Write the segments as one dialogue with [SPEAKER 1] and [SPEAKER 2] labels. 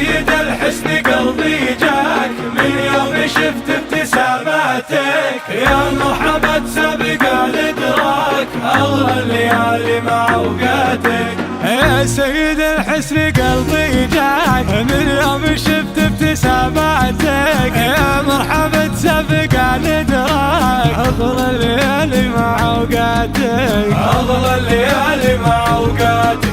[SPEAKER 1] سيد الحسن قلبي جاك من يوم شفت ابتساماتك، يا مرحبا سابق الادراك اغلى الليالي مع اوقاتك.
[SPEAKER 2] يا سيد الحسن قلبي جاك من يوم شفت ابتساماتك، يا مرحبا سابق الادراك اغلى الليالي مع اوقاتك،
[SPEAKER 1] اغلى الليالي مع اوقاتك.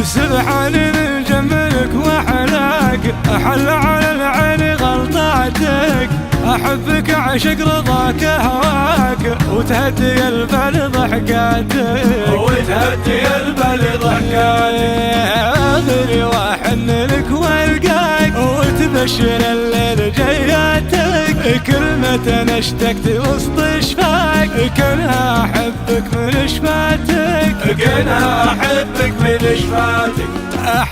[SPEAKER 2] سبحان من جملك واحلاك احل على العين غلطاتك، احبك اعشق رضاك هواك وتهدي البال ضحكاتك،
[SPEAKER 1] وتهدي البال ضحكاتك.
[SPEAKER 2] اغري واحن لك والقاك وتبشر الليل جياتك، كلمة انا اشتقت وسط شفاك كلها احبك من شفاتك،
[SPEAKER 1] كلها احبك من شفاتك.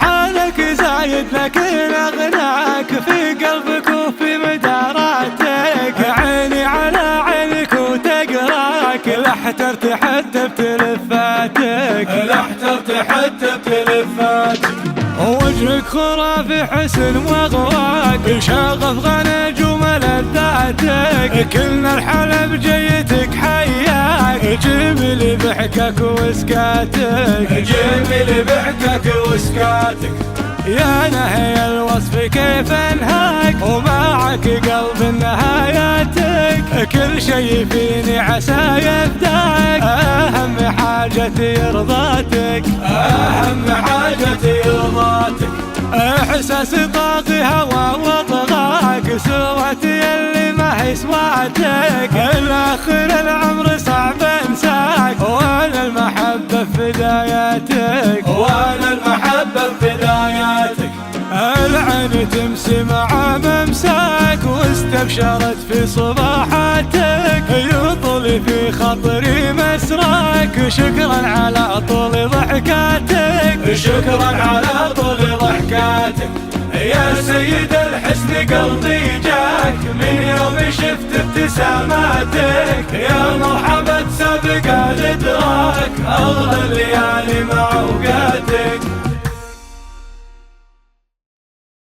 [SPEAKER 2] حالك زايد لكن اغناك في قلبك وفي مداراتك، عيني على عينك وتقراك لاحترت حتى بتلفاتك،
[SPEAKER 1] لاحترت حتى بتلفاتك.
[SPEAKER 2] وجهك خرافي حسن واغواك شغف غنى جمل ذاتك، كلنا الحلب جيتك حياك جميل بحكك وسكاتك،
[SPEAKER 1] جميل بحكك وسكاتك.
[SPEAKER 2] يا نهي الوصف كيف انهاك ومعك قلب نهاياتك، كل شي فيني عسى يفداك اهم حاجتي رضاتك،
[SPEAKER 1] اهم حاجتي رضاتك.
[SPEAKER 2] احساس طاغي هوى وطغاك سوتي اللي ما هي سواتك، الاخر العمر صعب انساك وانا المحبة في بداياتك،
[SPEAKER 1] وانا المحبة في بداياتك.
[SPEAKER 2] العين تمسي مع ممساك واستبشرت في صباحاتك، يطل في خاطري مسراك شكرا على طول ضحكاتك،
[SPEAKER 1] شكرا على طول ضحكاتك. يا سيد الحسن قلبي جاك من يوم شفت ابتساماتك، يا مرحبا سابق الادراك اغلى الليالي